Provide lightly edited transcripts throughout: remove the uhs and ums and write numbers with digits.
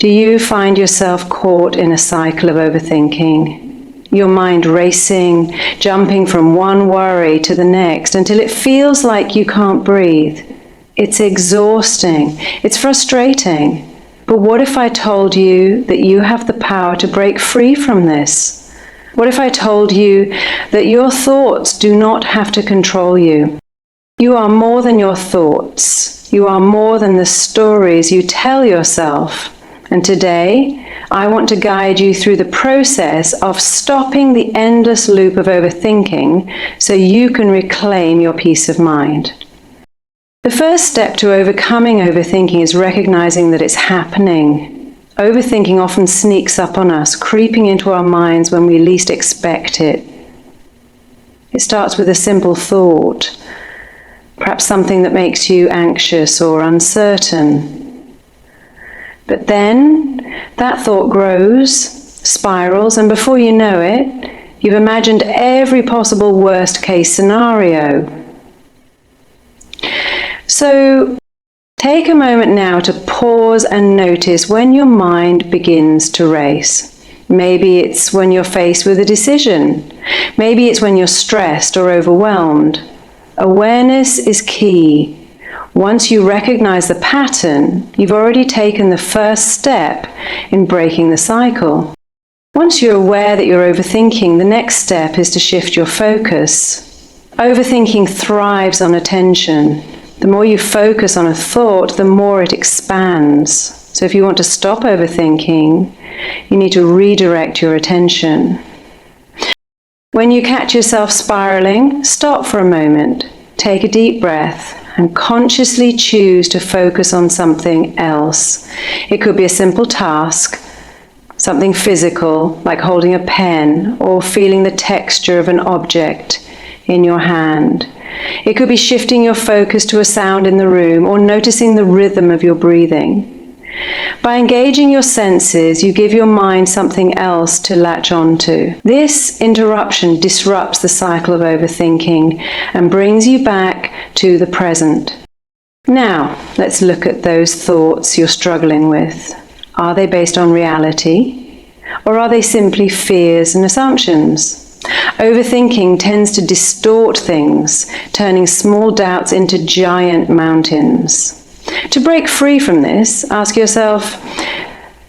Do you find yourself caught in a cycle of overthinking? Your mind racing, jumping from one worry to the next until it feels like you can't breathe. It's exhausting. It's frustrating. But what if I told you that you have the power to break free from this? What if I told you that your thoughts do not have to control you? You are more than your thoughts. You are more than the stories you tell yourself. And today, I want to guide you through the process of stopping the endless loop of overthinking so you can reclaim your peace of mind. The first step to overcoming overthinking is recognizing that it's happening. Overthinking often sneaks up on us, creeping into our minds when we least expect it. It starts with a simple thought, perhaps something that makes you anxious or uncertain. But then that thought grows, spirals, and before you know it, you've imagined every possible worst-case scenario. So take a moment now to pause and notice when your mind begins to race. Maybe it's when you're faced with a decision. Maybe it's when you're stressed or overwhelmed. Awareness is key. Once you recognize the pattern, you've already taken the first step in breaking the cycle. Once you're aware that you're overthinking, the next step is to shift your focus. Overthinking thrives on attention. The more you focus on a thought, the more it expands. So if you want to stop overthinking, you need to redirect your attention. When you catch yourself spiraling, stop for a moment, take a deep breath, and consciously choose to focus on something else. It could be a simple task, something physical, like holding a pen or feeling the texture of an object in your hand. It could be shifting your focus to a sound in the room or noticing the rhythm of your breathing. By engaging your senses, you give your mind something else to latch onto. This interruption disrupts the cycle of overthinking and brings you back to the present. Now, let's look at those thoughts you're struggling with. Are they based on reality, or are they simply fears and assumptions? Overthinking tends to distort things, turning small doubts into giant mountains. To break free from this, ask yourself,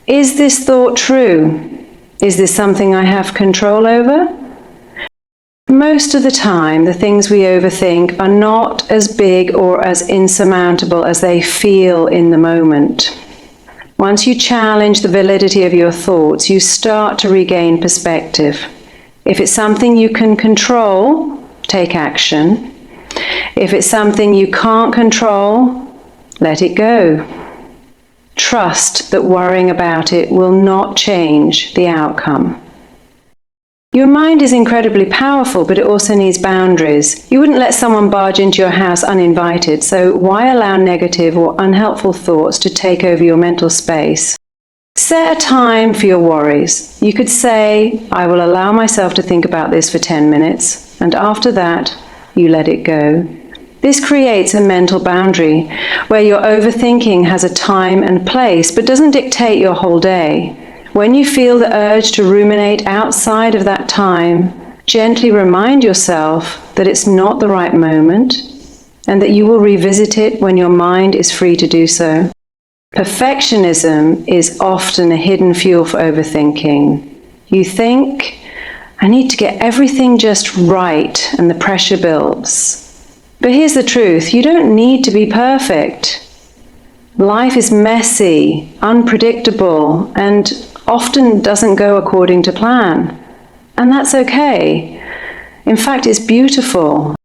is this thought true? Is this something I have control over? Most of the time, the things we overthink are not as big or as insurmountable as they feel in the moment. Once you challenge the validity of your thoughts, you start to regain perspective. If it's something you can control, take action. If it's something you can't control, let it go. Trust that worrying about it will not change the outcome. Your mind is incredibly powerful, but it also needs boundaries. You wouldn't let someone barge into your house uninvited, so why allow negative or unhelpful thoughts to take over your mental space? Set a time for your worries. You could say, I will allow myself to think about this for 10 minutes, and after that, you let it go. This creates a mental boundary where your overthinking has a time and place, but doesn't dictate your whole day. When you feel the urge to ruminate outside of that time, gently remind yourself that it's not the right moment and that you will revisit it when your mind is free to do so. Perfectionism is often a hidden fuel for overthinking. You think, I need to get everything just right, and the pressure builds. But here's the truth, you don't need to be perfect. Life is messy, unpredictable, and often doesn't go according to plan. And that's okay. In fact, it's beautiful.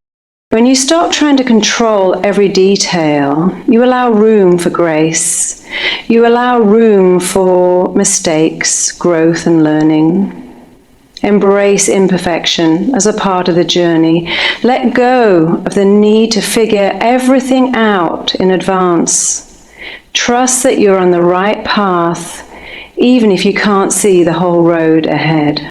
When you stop trying to control every detail, you allow room for grace. You allow room for mistakes, growth, and learning. Embrace imperfection as a part of the journey. Let go of the need to figure everything out in advance. Trust that you're on the right path, even if you can't see the whole road ahead.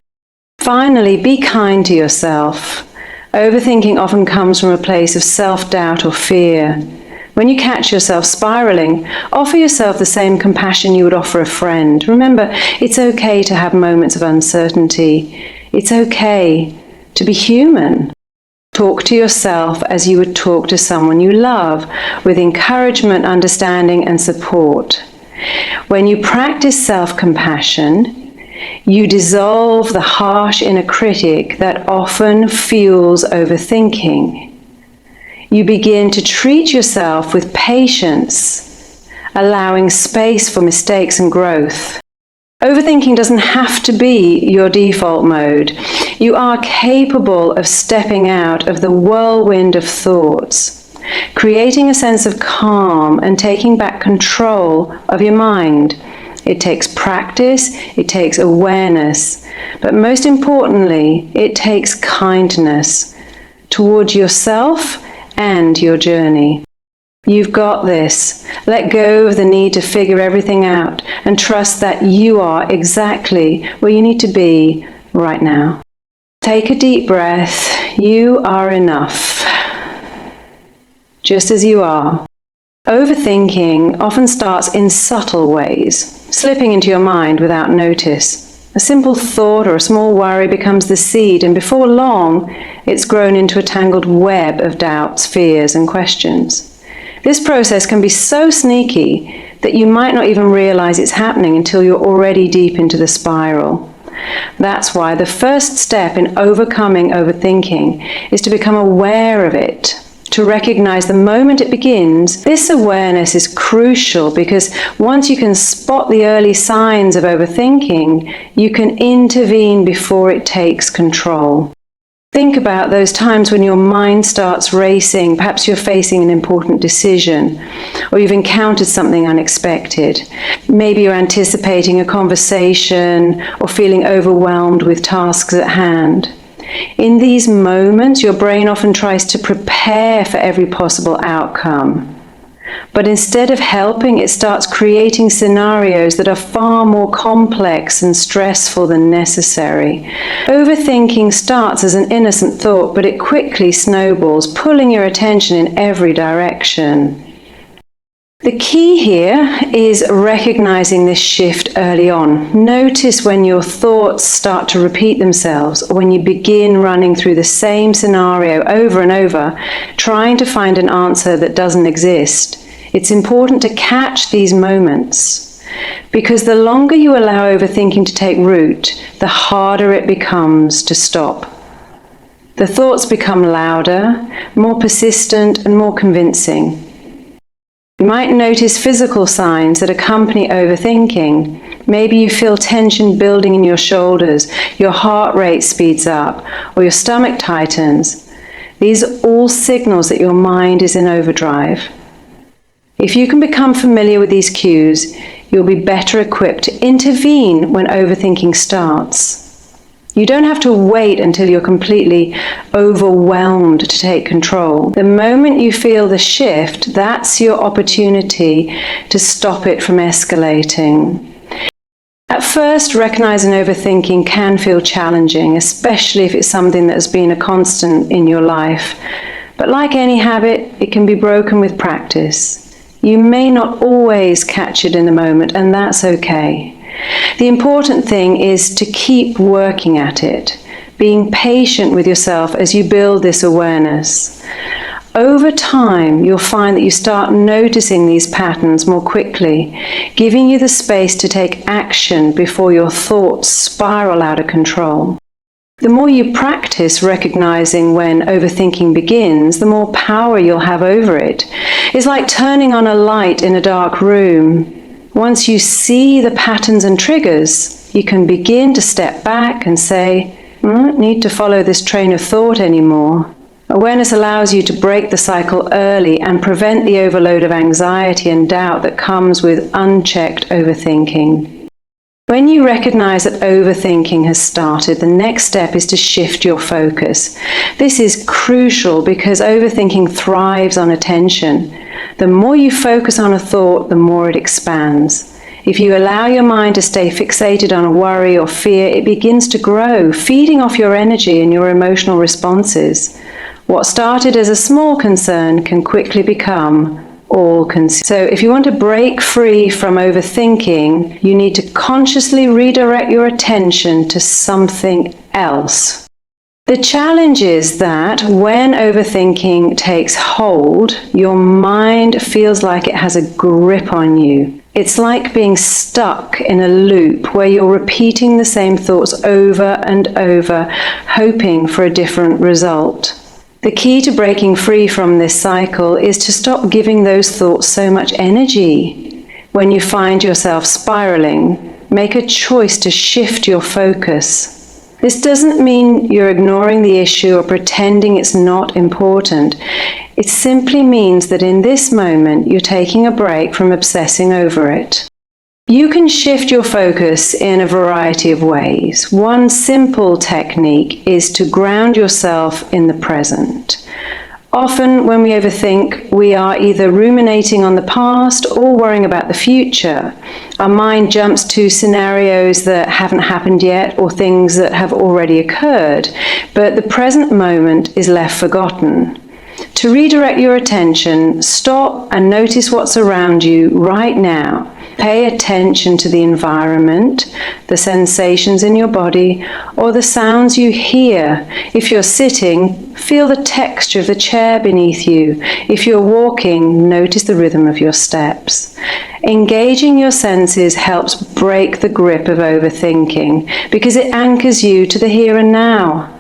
Finally, be kind to yourself. Overthinking often comes from a place of self-doubt or fear. When you catch yourself spiraling, offer yourself the same compassion you would offer a friend. Remember, it's okay to have moments of uncertainty. It's okay to be human. Talk to yourself as you would talk to someone you love, with encouragement, understanding, and support. When you practice self-compassion, you dissolve the harsh inner critic that often fuels overthinking. You begin to treat yourself with patience, allowing space for mistakes and growth. Overthinking doesn't have to be your default mode. You are capable of stepping out of the whirlwind of thoughts, creating a sense of calm and taking back control of your mind. It takes practice, it takes awareness, but most importantly, it takes kindness towards yourself and your journey. You've got this. Let go of the need to figure everything out and trust that you are exactly where you need to be right now. Take a deep breath. You are enough, just as you are. Overthinking often starts in subtle ways, slipping into your mind without notice. A simple thought or a small worry becomes the seed, and before long, it's grown into a tangled web of doubts, fears, and questions. This process can be so sneaky that you might not even realize it's happening until you're already deep into the spiral. That's why the first step in overcoming overthinking is to become aware of it, to recognize the moment it begins. This awareness is crucial because once you can spot the early signs of overthinking, you can intervene before it takes control. Think about those times when your mind starts racing. Perhaps you're facing an important decision, or you've encountered something unexpected. Maybe you're anticipating a conversation or feeling overwhelmed with tasks at hand. In these moments, your brain often tries to prepare for every possible outcome. But instead of helping, it starts creating scenarios that are far more complex and stressful than necessary. Overthinking starts as an innocent thought, but it quickly snowballs, pulling your attention in every direction. The key here is recognizing this shift early on. Notice when your thoughts start to repeat themselves, or when you begin running through the same scenario over and over, trying to find an answer that doesn't exist. It's important to catch these moments, because the longer you allow overthinking to take root, the harder it becomes to stop. The thoughts become louder, more persistent, and more convincing. You might notice physical signs that accompany overthinking. Maybe you feel tension building in your shoulders, your heart rate speeds up, or your stomach tightens. These are all signals that your mind is in overdrive. If you can become familiar with these cues, you'll be better equipped to intervene when overthinking starts. You don't have to wait until you're completely overwhelmed to take control. The moment you feel the shift, that's your opportunity to stop it from escalating. At first, recognizing overthinking can feel challenging, especially if it's something that has been a constant in your life. But like any habit, it can be broken with practice. You may not always catch it in the moment, and that's okay. The important thing is to keep working at it, being patient with yourself as you build this awareness. Over time, you'll find that you start noticing these patterns more quickly, giving you the space to take action before your thoughts spiral out of control. The more you practice recognizing when overthinking begins, the more power you'll have over it. It's like turning on a light in a dark room. Once you see the patterns and triggers, you can begin to step back and say, I don't need to follow this train of thought anymore. Awareness allows you to break the cycle early and prevent the overload of anxiety and doubt that comes with unchecked overthinking. When you recognize that overthinking has started, the next step is to shift your focus. This is crucial because overthinking thrives on attention. The more you focus on a thought, the more it expands. If you allow your mind to stay fixated on a worry or fear, it begins to grow, feeding off your energy and your emotional responses. What started as a small concern can quickly become all-consuming. So if you want to break free from overthinking, you need to consciously redirect your attention to something else. The challenge is that when overthinking takes hold, your mind feels like it has a grip on you. It's like being stuck in a loop where you're repeating the same thoughts over and over, hoping for a different result. The key to breaking free from this cycle is to stop giving those thoughts so much energy. When you find yourself spiraling, make a choice to shift your focus. This doesn't mean you're ignoring the issue or pretending it's not important. It simply means that in this moment, you're taking a break from obsessing over it. You can shift your focus in a variety of ways. One simple technique is to ground yourself in the present. Often when we overthink, we are either ruminating on the past or worrying about the future. Our mind jumps to scenarios that haven't happened yet or things that have already occurred, but the present moment is left forgotten. To redirect your attention, stop and notice what's around you right now. Pay attention to the environment, the sensations in your body, or the sounds you hear. If you're sitting, feel the texture of the chair beneath you. If you're walking, notice the rhythm of your steps. Engaging your senses helps break the grip of overthinking because it anchors you to the here and now.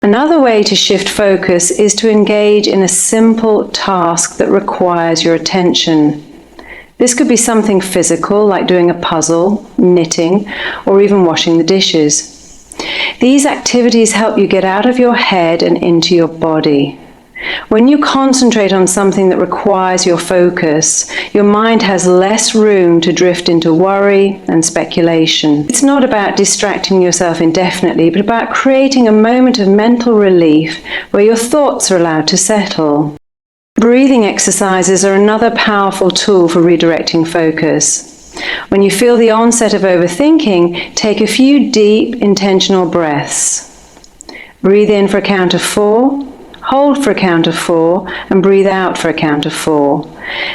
Another way to shift focus is to engage in a simple task that requires your attention. This could be something physical, like doing a puzzle, knitting, or even washing the dishes. These activities help you get out of your head and into your body. When you concentrate on something that requires your focus, your mind has less room to drift into worry and speculation. It's not about distracting yourself indefinitely, but about creating a moment of mental relief where your thoughts are allowed to settle. Breathing exercises are another powerful tool for redirecting focus. When you feel the onset of overthinking, take a few deep, intentional breaths. Breathe in for a count of 4, hold for a count of 4, and breathe out for a count of 4.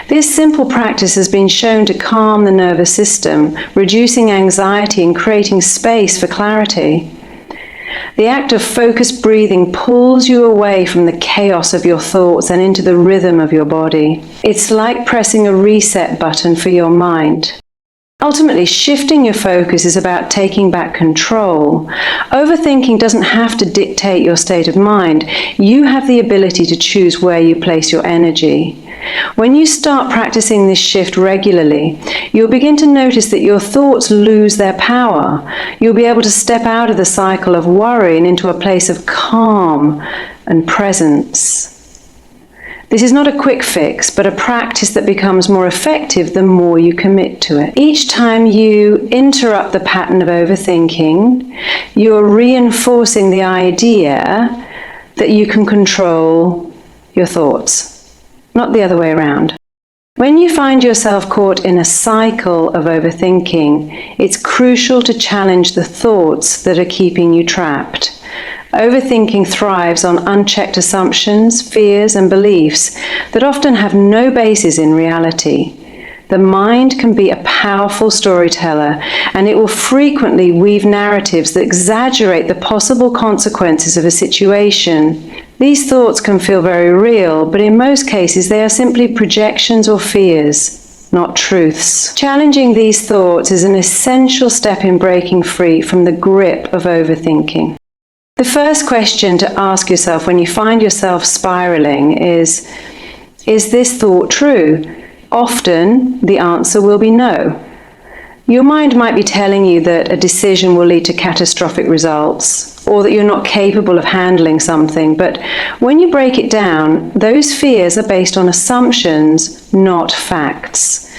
This simple practice has been shown to calm the nervous system, reducing anxiety and creating space for clarity. The act of focused breathing pulls you away from the chaos of your thoughts and into the rhythm of your body. It's like pressing a reset button for your mind. Ultimately, shifting your focus is about taking back control. Overthinking doesn't have to dictate your state of mind. You have the ability to choose where you place your energy. When you start practicing this shift regularly, you'll begin to notice that your thoughts lose their power. You'll be able to step out of the cycle of worry and into a place of calm and presence. This is not a quick fix, but a practice that becomes more effective the more you commit to it. Each time you interrupt the pattern of overthinking, you're reinforcing the idea that you can control your thoughts, not the other way around. When you find yourself caught in a cycle of overthinking, it's crucial to challenge the thoughts that are keeping you trapped. Overthinking thrives on unchecked assumptions, fears, and beliefs that often have no basis in reality. The mind can be a powerful storyteller, and it will frequently weave narratives that exaggerate the possible consequences of a situation. These thoughts can feel very real, but in most cases they are simply projections or fears, not truths. Challenging these thoughts is an essential step in breaking free from the grip of overthinking. The first question to ask yourself when you find yourself spiraling is this thought true? Often, the answer will be no. Your mind might be telling you that a decision will lead to catastrophic results, or that you're not capable of handling something, but when you break it down, those fears are based on assumptions, not facts.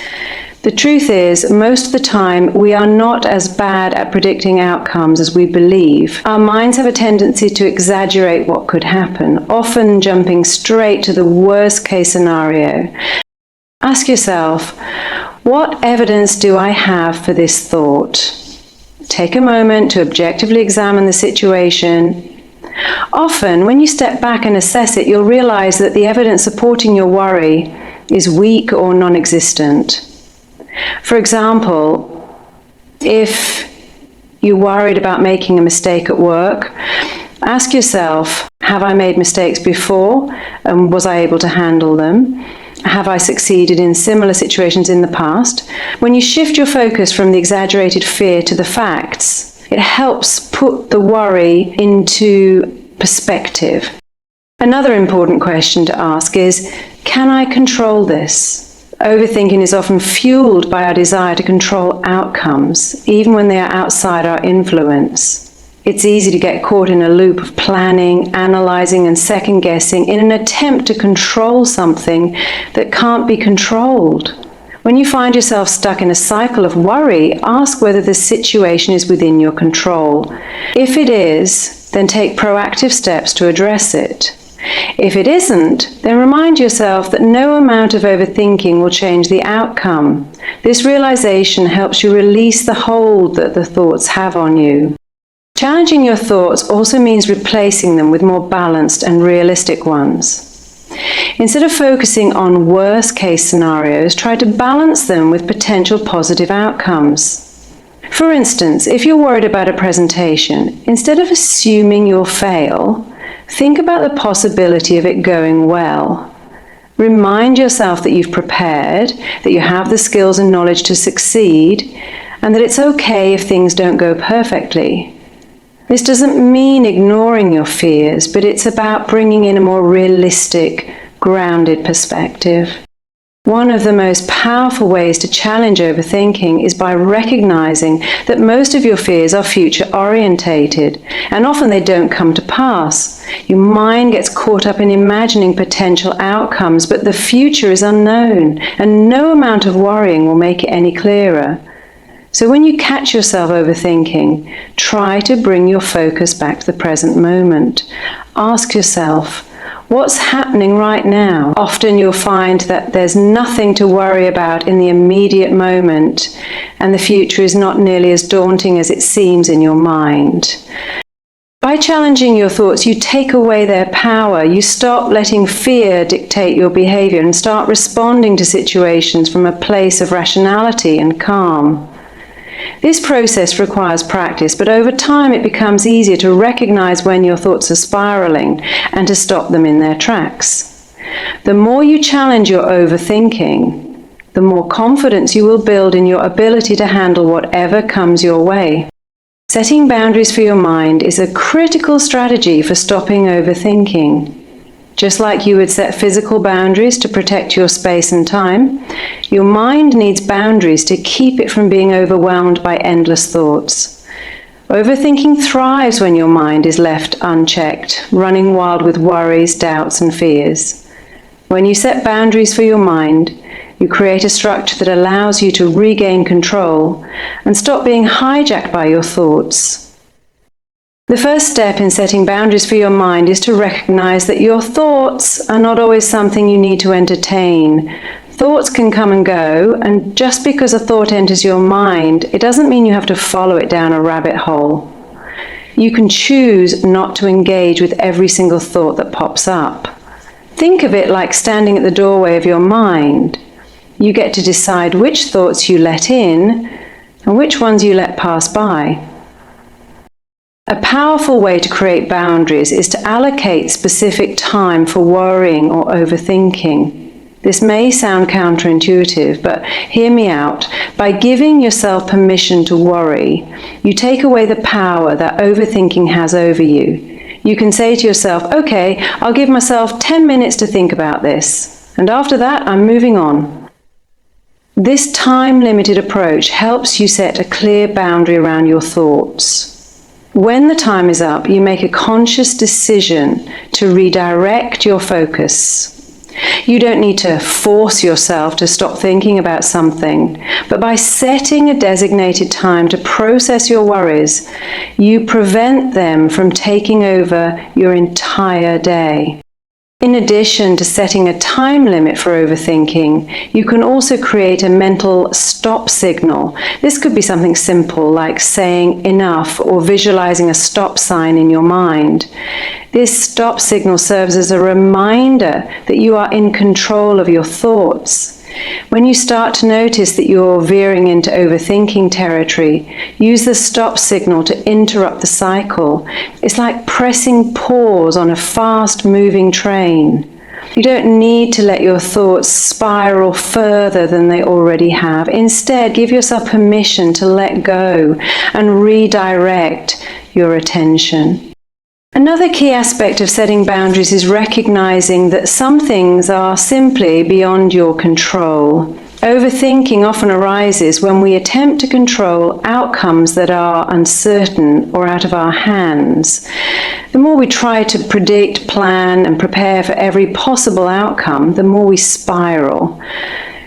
The truth is, most of the time, we are not as bad at predicting outcomes as we believe. Our minds have a tendency to exaggerate what could happen, often jumping straight to the worst-case scenario. Ask yourself, what evidence do I have for this thought? Take a moment to objectively examine the situation. Often, when you step back and assess it, you'll realize that the evidence supporting your worry is weak or non-existent. For example, if you're worried about making a mistake at work, ask yourself, have I made mistakes before, and was I able to handle them? Have I succeeded in similar situations in the past? When you shift your focus from the exaggerated fear to the facts, it helps put the worry into perspective. Another important question to ask is, can I control this? Overthinking is often fueled by our desire to control outcomes, even when they are outside our influence. It's easy to get caught in a loop of planning, analyzing, and second-guessing in an attempt to control something that can't be controlled. When you find yourself stuck in a cycle of worry, ask whether the situation is within your control. If it is, then take proactive steps to address it. If it isn't, then remind yourself that no amount of overthinking will change the outcome. This realization helps you release the hold that the thoughts have on you. Challenging your thoughts also means replacing them with more balanced and realistic ones. Instead of focusing on worst-case scenarios, try to balance them with potential positive outcomes. For instance, if you're worried about a presentation, instead of assuming you'll fail, think about the possibility of it going well. Remind yourself that you've prepared, that you have the skills and knowledge to succeed, and that it's okay if things don't go perfectly. This doesn't mean ignoring your fears, but it's about bringing in a more realistic, grounded perspective. One of the most powerful ways to challenge overthinking is by recognizing that most of your fears are future-orientated, and often they don't come to pass. Your mind gets caught up in imagining potential outcomes, but the future is unknown, and no amount of worrying will make it any clearer. So when you catch yourself overthinking, try to bring your focus back to the present moment. Ask yourself, what's happening right now? Often you'll find that there's nothing to worry about in the immediate moment, and the future is not nearly as daunting as it seems in your mind. By challenging your thoughts, you take away their power. You stop letting fear dictate your behavior and start responding to situations from a place of rationality and calm. This process requires practice, but over time it becomes easier to recognize when your thoughts are spiraling and to stop them in their tracks. The more you challenge your overthinking, the more confidence you will build in your ability to handle whatever comes your way. Setting boundaries for your mind is a critical strategy for stopping overthinking. Just like you would set physical boundaries to protect your space and time, your mind needs boundaries to keep it from being overwhelmed by endless thoughts. Overthinking thrives when your mind is left unchecked, running wild with worries, doubts, and fears. When you set boundaries for your mind, you create a structure that allows you to regain control and stop being hijacked by your thoughts. The first step in setting boundaries for your mind is to recognize that your thoughts are not always something you need to entertain. Thoughts can come and go, and just because a thought enters your mind, it doesn't mean you have to follow it down a rabbit hole. You can choose not to engage with every single thought that pops up. Think of it like standing at the doorway of your mind. You get to decide which thoughts you let in and which ones you let pass by. A powerful way to create boundaries is to allocate specific time for worrying or overthinking. This may sound counterintuitive, but hear me out. By giving yourself permission to worry, you take away the power that overthinking has over you. You can say to yourself, okay, I'll give myself 10 minutes to think about this, and after that, I'm moving on. This time-limited approach helps you set a clear boundary around your thoughts. When the time is up, you make a conscious decision to redirect your focus. You don't need to force yourself to stop thinking about something, but by setting a designated time to process your worries, you prevent them from taking over your entire day. In addition to setting a time limit for overthinking, you can also create a mental stop signal. This could be something simple like saying enough or visualizing a stop sign in your mind. This stop signal serves as a reminder that you are in control of your thoughts. When you start to notice that you're veering into overthinking territory, use the stop signal to interrupt the cycle. It's like pressing pause on a fast-moving train. You don't need to let your thoughts spiral further than they already have. Instead, give yourself permission to let go and redirect your attention. Another key aspect of setting boundaries is recognizing that some things are simply beyond your control. Overthinking often arises when we attempt to control outcomes that are uncertain or out of our hands. The more we try to predict, plan, and prepare for every possible outcome, the more we spiral.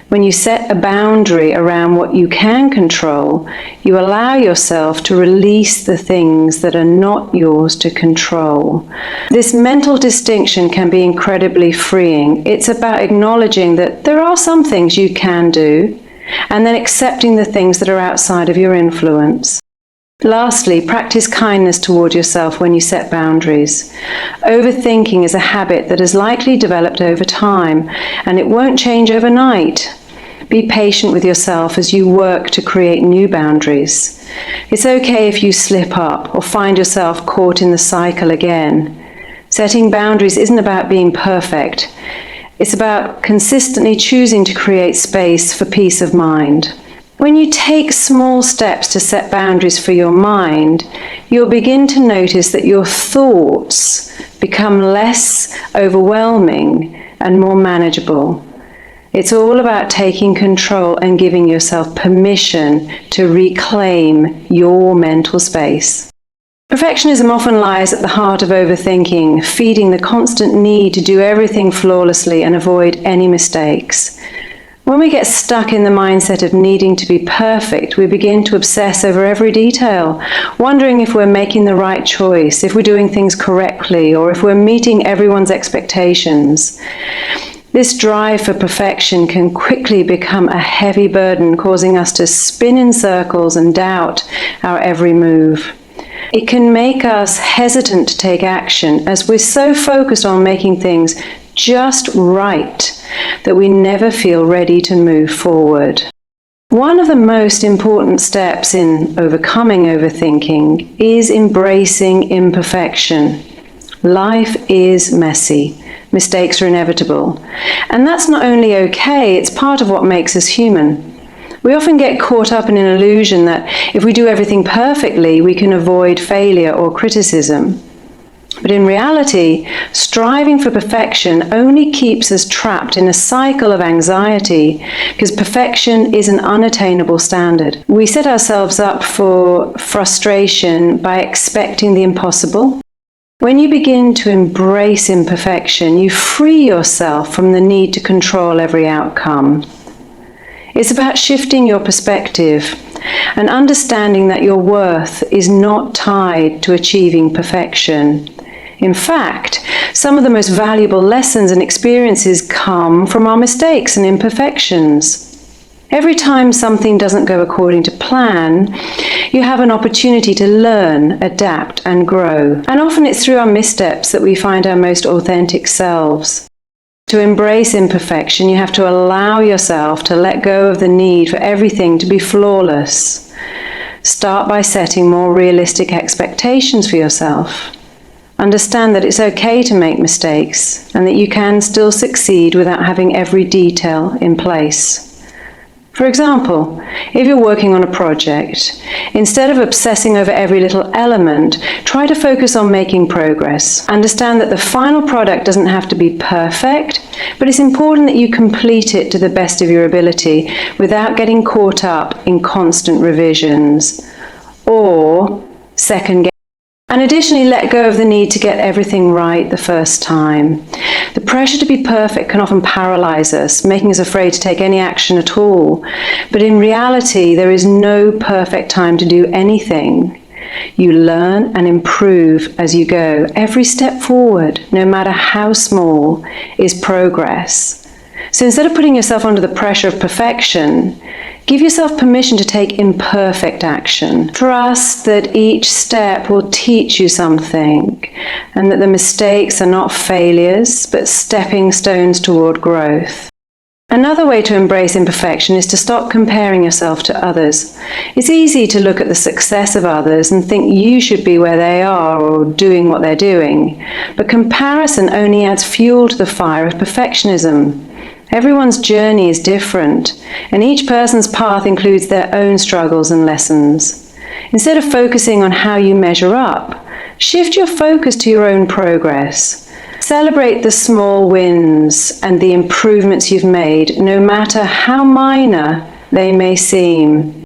When you set a boundary around what you can control, you allow yourself to release the things that are not yours to control. This mental distinction can be incredibly freeing. It's about acknowledging that there are some things you can do, and then accepting the things that are outside of your influence. Lastly, practice kindness toward yourself when you set boundaries. Overthinking is a habit that has likely developed over time, and it won't change overnight. Be patient with yourself as you work to create new boundaries. It's okay if you slip up or find yourself caught in the cycle again. Setting boundaries isn't about being perfect. It's about consistently choosing to create space for peace of mind. When you take small steps to set boundaries for your mind, you'll begin to notice that your thoughts become less overwhelming and more manageable. It's all about taking control and giving yourself permission to reclaim your mental space. Perfectionism often lies at the heart of overthinking, feeding the constant need to do everything flawlessly and avoid any mistakes. When we get stuck in the mindset of needing to be perfect, we begin to obsess over every detail, wondering if we're making the right choice, if we're doing things correctly, or if we're meeting everyone's expectations. This drive for perfection can quickly become a heavy burden, causing us to spin in circles and doubt our every move. It can make us hesitant to take action as we're so focused on making things just right that we never feel ready to move forward. One of the most important steps in overcoming overthinking is embracing imperfection. Life is messy. Mistakes are inevitable. And that's not only okay, it's part of what makes us human. We often get caught up in an illusion that if we do everything perfectly, we can avoid failure or criticism. But in reality, striving for perfection only keeps us trapped in a cycle of anxiety because perfection is an unattainable standard. We set ourselves up for frustration by expecting the impossible. When you begin to embrace imperfection, you free yourself from the need to control every outcome. It's about shifting your perspective and understanding that your worth is not tied to achieving perfection. In fact, some of the most valuable lessons and experiences come from our mistakes and imperfections. Every time something doesn't go according to plan, you have an opportunity to learn, adapt, and grow. And often it's through our missteps that we find our most authentic selves. To embrace imperfection, you have to allow yourself to let go of the need for everything to be flawless. Start by setting more realistic expectations for yourself. Understand that it's okay to make mistakes and that you can still succeed without having every detail in place. For example, if you're working on a project, instead of obsessing over every little element, try to focus on making progress. Understand that the final product doesn't have to be perfect, but it's important that you complete it to the best of your ability without getting caught up in constant revisions or second guessing. And additionally, let go of the need to get everything right the first time. The pressure to be perfect can often paralyze us, making us afraid to take any action at all. But in reality, there is no perfect time to do anything. You learn and improve as you go. Every step forward, no matter how small, is progress. So instead of putting yourself under the pressure of perfection, give yourself permission to take imperfect action. Trust that each step will teach you something, and that the mistakes are not failures, but stepping stones toward growth. Another way to embrace imperfection is to stop comparing yourself to others. It's easy to look at the success of others and think you should be where they are or doing what they're doing. But comparison only adds fuel to the fire of perfectionism. Everyone's journey is different, and each person's path includes their own struggles and lessons. Instead of focusing on how you measure up, shift your focus to your own progress. Celebrate the small wins and the improvements you've made, no matter how minor they may seem.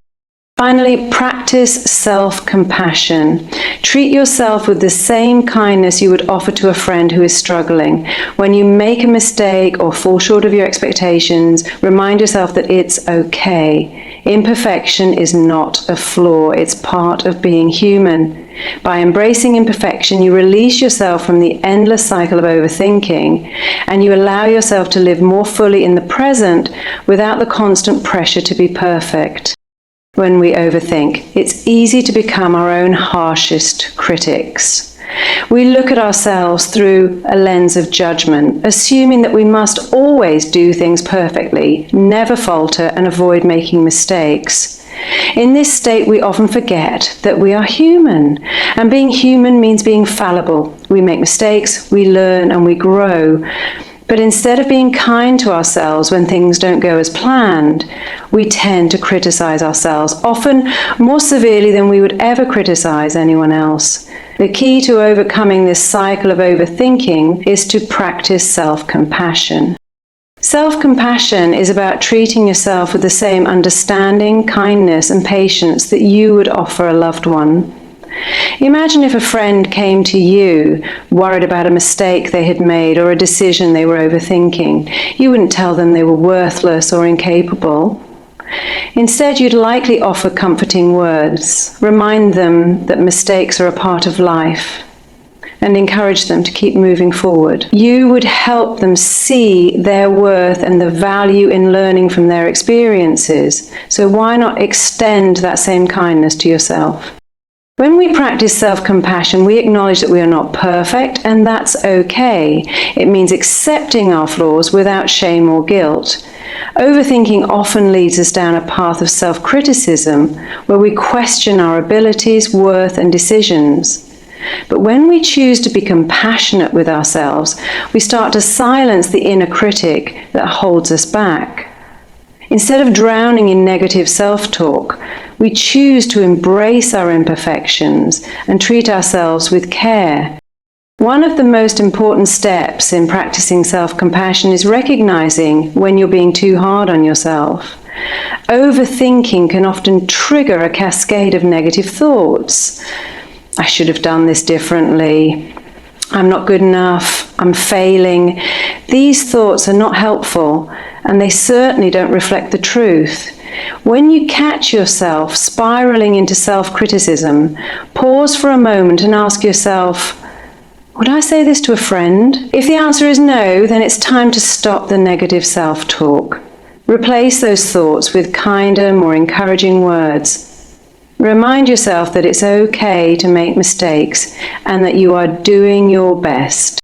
Finally, practice self-compassion. Treat yourself with the same kindness you would offer to a friend who is struggling. When you make a mistake or fall short of your expectations, remind yourself that it's okay. Imperfection is not a flaw, it's part of being human. By embracing imperfection, you release yourself from the endless cycle of overthinking, and you allow yourself to live more fully in the present without the constant pressure to be perfect. When we overthink, it's easy to become our own harshest critics. We look at ourselves through a lens of judgment, assuming that we must always do things perfectly, never falter, and avoid making mistakes. In this state, we often forget that we are human, and being human means being fallible. We make mistakes, we learn, and we grow. But instead of being kind to ourselves when things don't go as planned, we tend to criticize ourselves, often more severely than we would ever criticize anyone else. The key to overcoming this cycle of overthinking is to practice self-compassion. Self-compassion is about treating yourself with the same understanding, kindness, and patience that you would offer a loved one. Imagine if a friend came to you worried about a mistake they had made or a decision they were overthinking. You wouldn't tell them they were worthless or incapable. Instead, you'd likely offer comforting words, remind them that mistakes are a part of life, and encourage them to keep moving forward. You would help them see their worth and the value in learning from their experiences. So why not extend that same kindness to yourself? When we practice self-compassion, we acknowledge that we are not perfect, and that's okay. It means accepting our flaws without shame or guilt. Overthinking often leads us down a path of self-criticism, where we question our abilities, worth, and decisions. But when we choose to be compassionate with ourselves, we start to silence the inner critic that holds us back. Instead of drowning in negative self-talk, we choose to embrace our imperfections and treat ourselves with care. One of the most important steps in practicing self-compassion is recognizing when you're being too hard on yourself. Overthinking can often trigger a cascade of negative thoughts. I should have done this differently. I'm not good enough. I'm failing. These thoughts are not helpful, and they certainly don't reflect the truth. When you catch yourself spiraling into self-criticism, pause for a moment and ask yourself, would I say this to a friend? If the answer is no, then it's time to stop the negative self-talk. Replace those thoughts with kinder, more encouraging words. Remind yourself that it's okay to make mistakes and that you are doing your best.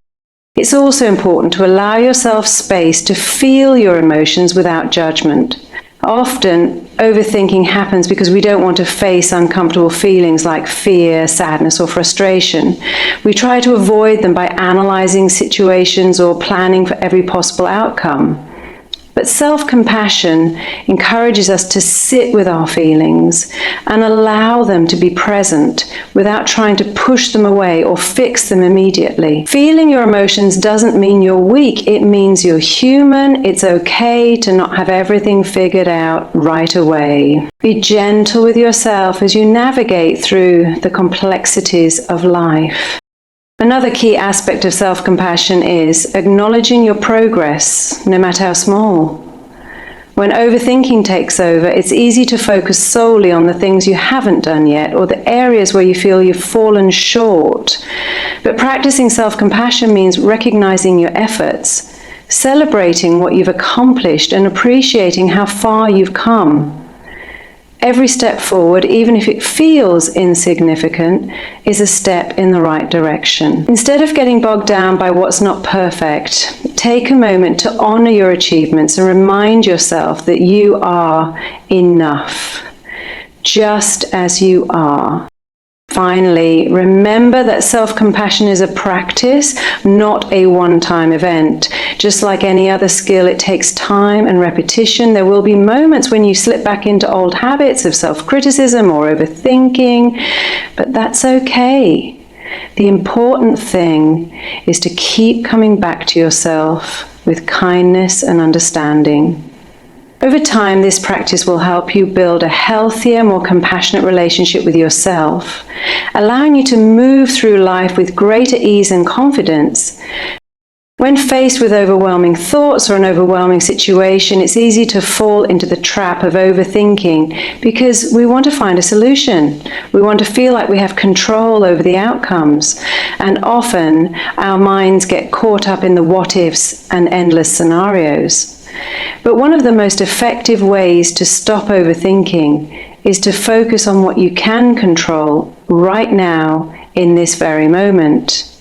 It's also important to allow yourself space to feel your emotions without judgment. Often, overthinking happens because we don't want to face uncomfortable feelings like fear, sadness, or frustration. We try to avoid them by analyzing situations or planning for every possible outcome. But self-compassion encourages us to sit with our feelings and allow them to be present without trying to push them away or fix them immediately. Feeling your emotions doesn't mean you're weak. It means you're human. It's okay to not have everything figured out right away. Be gentle with yourself as you navigate through the complexities of life. Another key aspect of self-compassion is acknowledging your progress, no matter how small. When overthinking takes over, it's easy to focus solely on the things you haven't done yet or the areas where you feel you've fallen short. But practicing self-compassion means recognizing your efforts, celebrating what you've accomplished, and appreciating how far you've come. Every step forward, even if it feels insignificant, is a step in the right direction. Instead of getting bogged down by what's not perfect, take a moment to honor your achievements and remind yourself that you are enough, just as you are. Finally, remember that self-compassion is a practice, not a one-time event. Just like any other skill, it takes time and repetition. There will be moments when you slip back into old habits of self-criticism or overthinking, but that's okay. The important thing is to keep coming back to yourself with kindness and understanding. Over time, this practice will help you build a healthier, more compassionate relationship with yourself, allowing you to move through life with greater ease and confidence. When faced with overwhelming thoughts or an overwhelming situation, it's easy to fall into the trap of overthinking because we want to find a solution. We want to feel like we have control over the outcomes. And often, our minds get caught up in the what-ifs and endless scenarios. But one of the most effective ways to stop overthinking is to focus on what you can control right now in this very moment.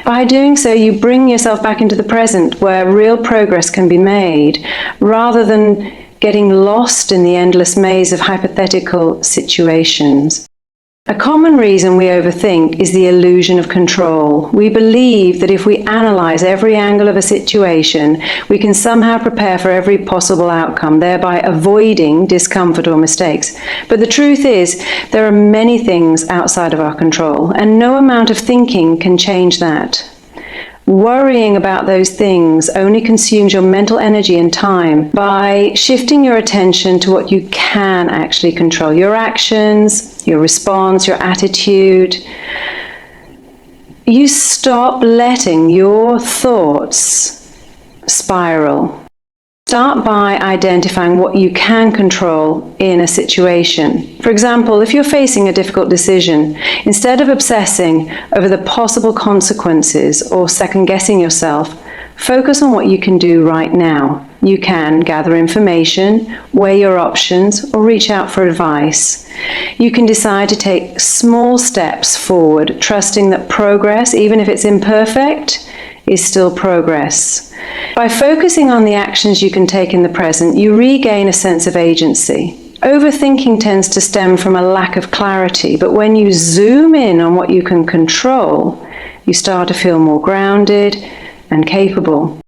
By doing so, you bring yourself back into the present where real progress can be made, rather than getting lost in the endless maze of hypothetical situations. A common reason we overthink is the illusion of control. We believe that if we analyze every angle of a situation, we can somehow prepare for every possible outcome, thereby avoiding discomfort or mistakes. But the truth is, there are many things outside of our control, and no amount of thinking can change that. Worrying about those things only consumes your mental energy and time. By shifting your attention to what you can actually control, your actions, your response, your attitude, you stop letting your thoughts spiral. Start by identifying what you can control in a situation. For example, if you're facing a difficult decision, instead of obsessing over the possible consequences or second-guessing yourself, focus on what you can do right now. You can gather information, weigh your options, or reach out for advice. You can decide to take small steps forward, trusting that progress, even if it's imperfect, is still progress. By focusing on the actions you can take in the present, you regain a sense of agency. Overthinking tends to stem from a lack of clarity, but when you zoom in on what you can control, you start to feel more grounded and capable.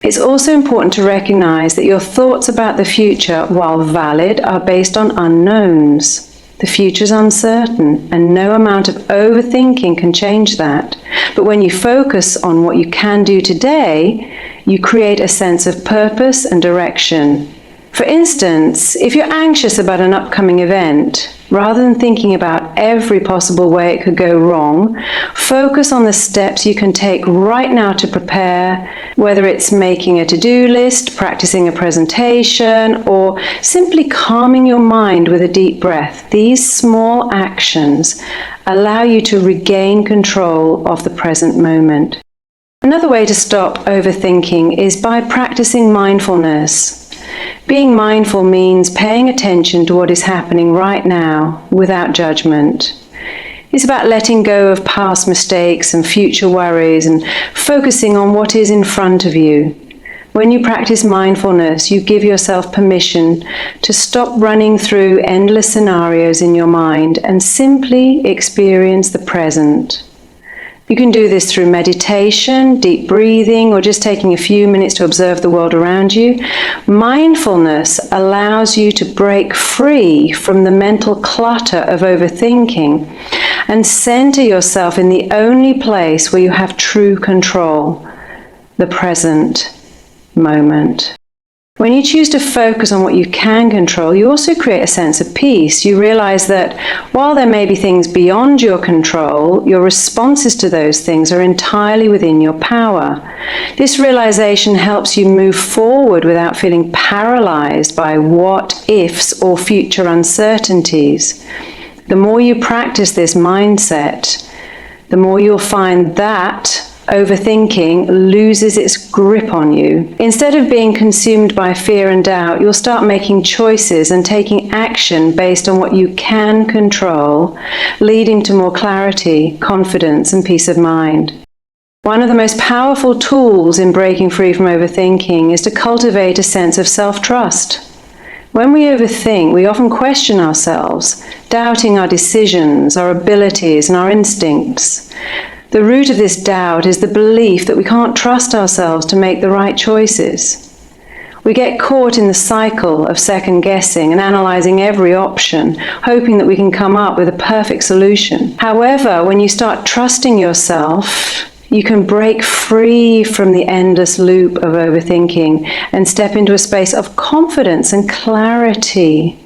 It's also important to recognize that your thoughts about the future, while valid, are based on unknowns. The future's uncertain, and no amount of overthinking can change that. But when you focus on what you can do today, you create a sense of purpose and direction. For instance, if you're anxious about an upcoming event, rather than thinking about every possible way it could go wrong, focus on the steps you can take right now to prepare, whether it's making a to-do list, practicing a presentation, or simply calming your mind with a deep breath. These small actions allow you to regain control of the present moment. Another way to stop overthinking is by practicing mindfulness. Being mindful means paying attention to what is happening right now without judgment. It's about letting go of past mistakes and future worries and focusing on what is in front of you. When you practice mindfulness, you give yourself permission to stop running through endless scenarios in your mind and simply experience the present. You can do this through meditation, deep breathing, or just taking a few minutes to observe the world around you. Mindfulness allows you to break free from the mental clutter of overthinking and center yourself in the only place where you have true control, the present moment. When you choose to focus on what you can control, you also create a sense of peace. You realize that while there may be things beyond your control, your responses to those things are entirely within your power. This realization helps you move forward without feeling paralyzed by what-ifs or future uncertainties. The more you practice this mindset, the more you'll find that overthinking loses its grip on you. Instead of being consumed by fear and doubt, you'll start making choices and taking action based on what you can control, leading to more clarity, confidence, and peace of mind. One of the most powerful tools in breaking free from overthinking is to cultivate a sense of self-trust. When we overthink, we often question ourselves, doubting our decisions, our abilities, and our instincts. The root of this doubt is the belief that we can't trust ourselves to make the right choices. We get caught in the cycle of second-guessing and analyzing every option, hoping that we can come up with a perfect solution. However, when you start trusting yourself, you can break free from the endless loop of overthinking and step into a space of confidence and clarity.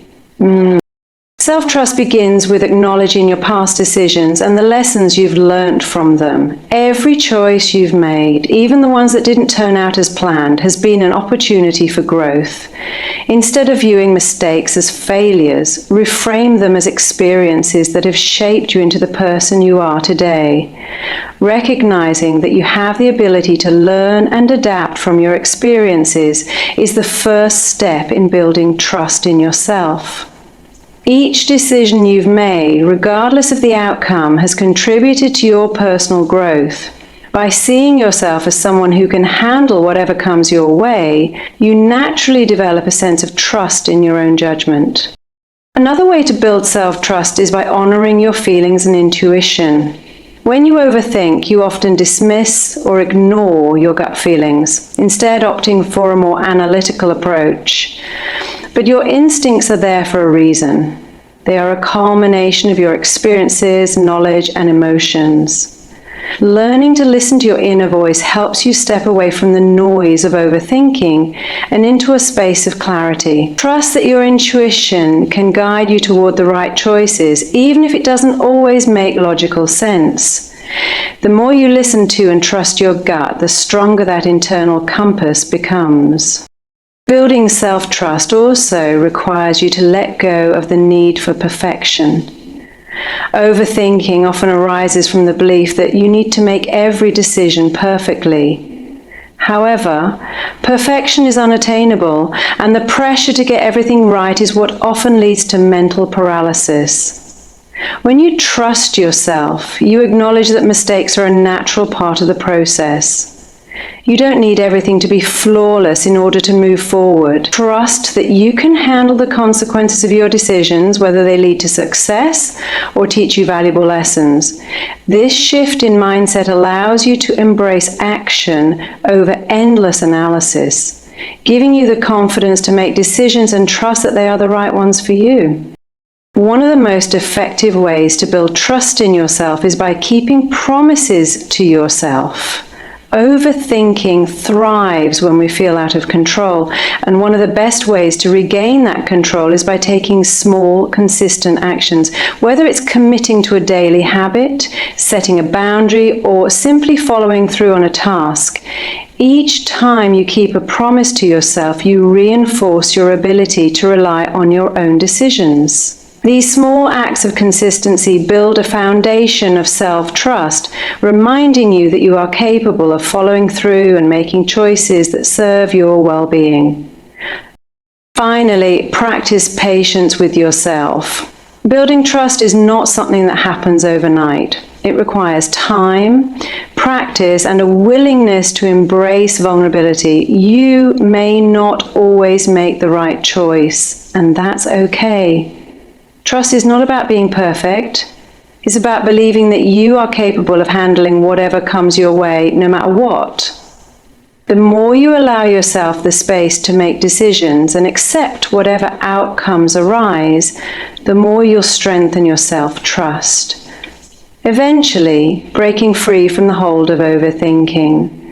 Self-trust begins with acknowledging your past decisions and the lessons you've learned from them. Every choice you've made, even the ones that didn't turn out as planned, has been an opportunity for growth. Instead of viewing mistakes as failures, reframe them as experiences that have shaped you into the person you are today. Recognizing that you have the ability to learn and adapt from your experiences is the first step in building trust in yourself. Each decision you've made, regardless of the outcome, has contributed to your personal growth. By seeing yourself as someone who can handle whatever comes your way, you naturally develop a sense of trust in your own judgment. Another way to build self-trust is by honoring your feelings and intuition. When you overthink, you often dismiss or ignore your gut feelings, instead opting for a more analytical approach. But your instincts are there for a reason. They are a culmination of your experiences, knowledge, and emotions. Learning to listen to your inner voice helps you step away from the noise of overthinking and into a space of clarity. Trust that your intuition can guide you toward the right choices, even if it doesn't always make logical sense. The more you listen to and trust your gut, the stronger that internal compass becomes. Building self-trust also requires you to let go of the need for perfection. Overthinking often arises from the belief that you need to make every decision perfectly. However, perfection is unattainable, and the pressure to get everything right is what often leads to mental paralysis. When you trust yourself, you acknowledge that mistakes are a natural part of the process. You don't need everything to be flawless in order to move forward. Trust that you can handle the consequences of your decisions, whether they lead to success or teach you valuable lessons. This shift in mindset allows you to embrace action over endless analysis, giving you the confidence to make decisions and trust that they are the right ones for you. One of the most effective ways to build trust in yourself is by keeping promises to yourself. Overthinking thrives when we feel out of control, and one of the best ways to regain that control is by taking small, consistent actions, whether it's committing to a daily habit, setting a boundary, or simply following through on a task. Each time you keep a promise to yourself, you reinforce your ability to rely on your own decisions. These small acts of consistency build a foundation of self-trust, reminding you that you are capable of following through and making choices that serve your well-being. Finally, practice patience with yourself. Building trust is not something that happens overnight. It requires time, practice, and a willingness to embrace vulnerability. You may not always make the right choice, and that's okay. Trust is not about being perfect. It's about believing that you are capable of handling whatever comes your way, no matter what. The more you allow yourself the space to make decisions and accept whatever outcomes arise, the more you'll strengthen your self-trust, eventually breaking free from the hold of overthinking.